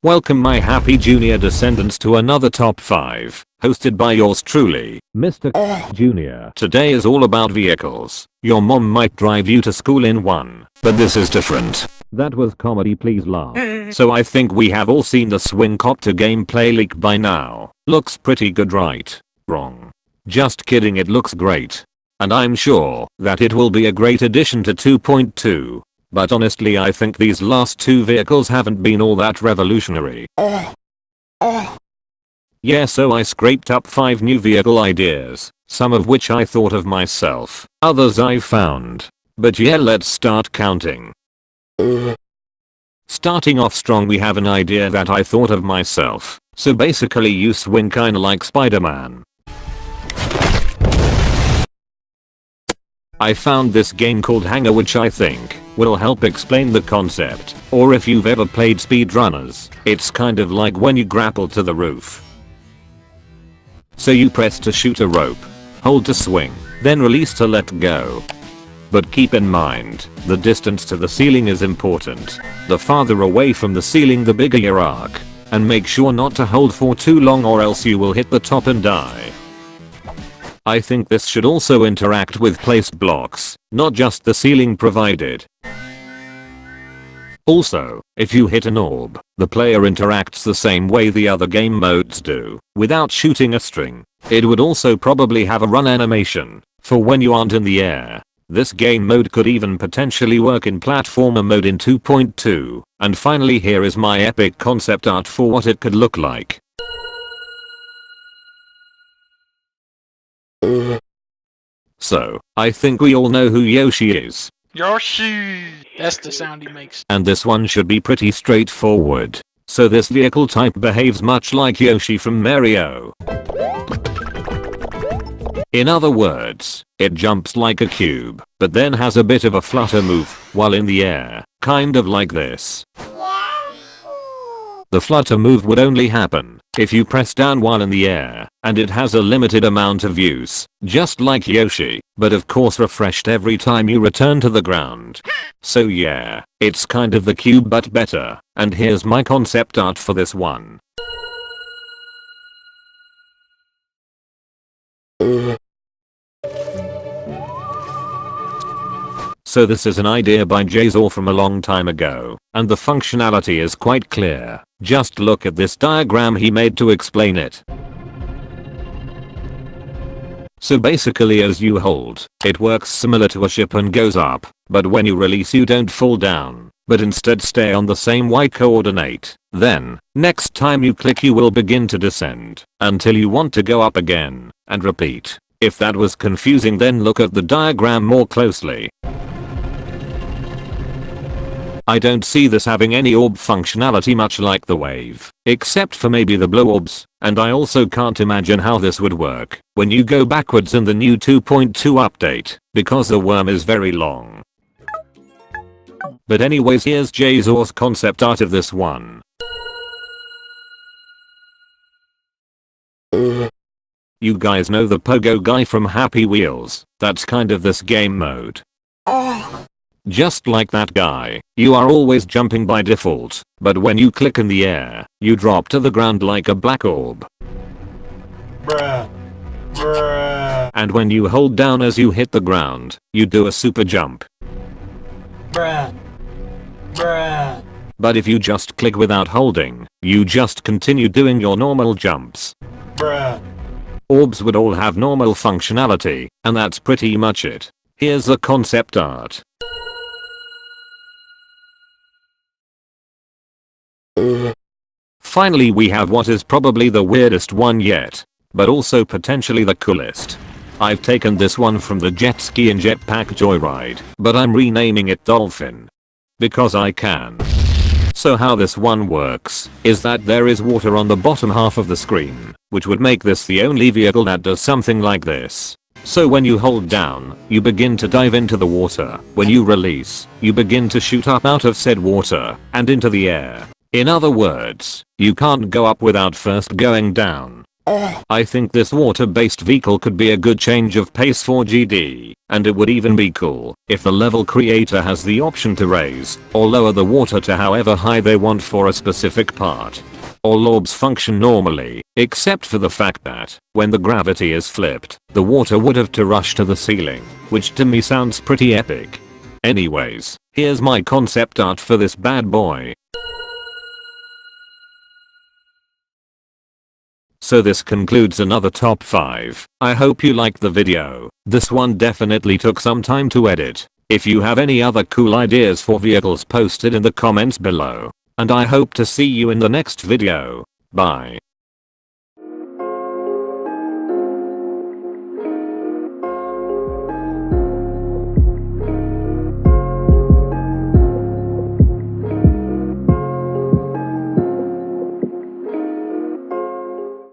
Welcome my happy junior descendants to another top 5, hosted by yours truly, Mr. Junior. Today is all about vehicles. Your mom might drive you to school in one, but this is different. That was comedy, please laugh. So I think we have all seen the Swing Copter gameplay leak by now. Looks pretty good, right? Wrong. Just kidding, it looks great. And I'm sure that it will be a great addition to 2.2. But honestly I think these last two vehicles haven't been all that revolutionary. Yeah, so I scraped up 5 new vehicle ideas, some of which I thought of myself, others I found. But yeah, let's start counting. Starting off strong, we have an idea that I thought of myself. So basically you swing kinda like Spider-Man. I found this game called Hangar, which I think will help explain the concept, or if you've ever played speedrunners, it's kind of like when you grapple to the roof. So you press to shoot a rope, hold to swing, then release to let go. But keep in mind, the distance to the ceiling is important. The farther away from the ceiling the bigger your arc, and make sure not to hold for too long or else you will hit the top and die. I think this should also interact with placed blocks, not just the ceiling provided. Also, if you hit an orb, the player interacts the same way the other game modes do, without shooting a string. It would also probably have a run animation, for when you aren't in the air. This game mode could even potentially work in platformer mode in 2.2. And finally, here is my epic concept art for what it could look like. So, I think we all know who Yoshi is. Yoshi! That's the sound he makes. And this one should be pretty straightforward. So this vehicle type behaves much like Yoshi from Mario. In other words, it jumps like a cube, but then has a bit of a flutter move while in the air, kind of like this. The flutter move would only happen if you press down while in the air, and it has a limited amount of use, just like Yoshi, but of course refreshed every time you return to the ground. So yeah, it's kind of the cube but better, and here's my concept art for this one. So this is an idea by Jazor from a long time ago, and the functionality is quite clear. Just look at this diagram he made to explain it. So basically as you hold, it works similar to a ship and goes up, but when you release you don't fall down, but instead stay on the same Y coordinate. Then, next time you click you will begin to descend, until you want to go up again, and repeat. If that was confusing then look at the diagram more closely. I don't see this having any orb functionality much like the wave, except for maybe the blow orbs, and I also can't imagine how this would work when you go backwards in the new 2.2 update, because the worm is very long. But anyways, here's Jazor's concept art of this one. You guys know the pogo guy from Happy Wheels? That's kind of this game mode. Just like that guy, you are always jumping by default, but when you click in the air, you drop to the ground like a black orb. Bruh. Bruh. And when you hold down as you hit the ground, you do a super jump. Bruh. Bruh. But if you just click without holding, you just continue doing your normal jumps. Bruh. Orbs would all have normal functionality, and that's pretty much it. Here's the concept art. Finally we have what is probably the weirdest one yet, but also potentially the coolest. I've taken this one from the jet ski and jetpack joyride, but I'm renaming it Dolphin. Because I can. So how this one works is that there is water on the bottom half of the screen, which would make this the only vehicle that does something like this. So when you hold down, you begin to dive into the water. When you release, you begin to shoot up out of said water and into the air. In other words, you can't go up without first going down. I think this water-based vehicle could be a good change of pace for GD, and it would even be cool if the level creator has the option to raise or lower the water to however high they want for a specific part. All orbs function normally, except for the fact that, when the gravity is flipped, the water would have to rush to the ceiling, which to me sounds pretty epic. Anyways, here's my concept art for this bad boy. So this concludes another top 5. I hope you liked the video. This one definitely took some time to edit. If you have any other cool ideas for vehicles, post it in the comments below. And I hope to see you in the next video. Bye.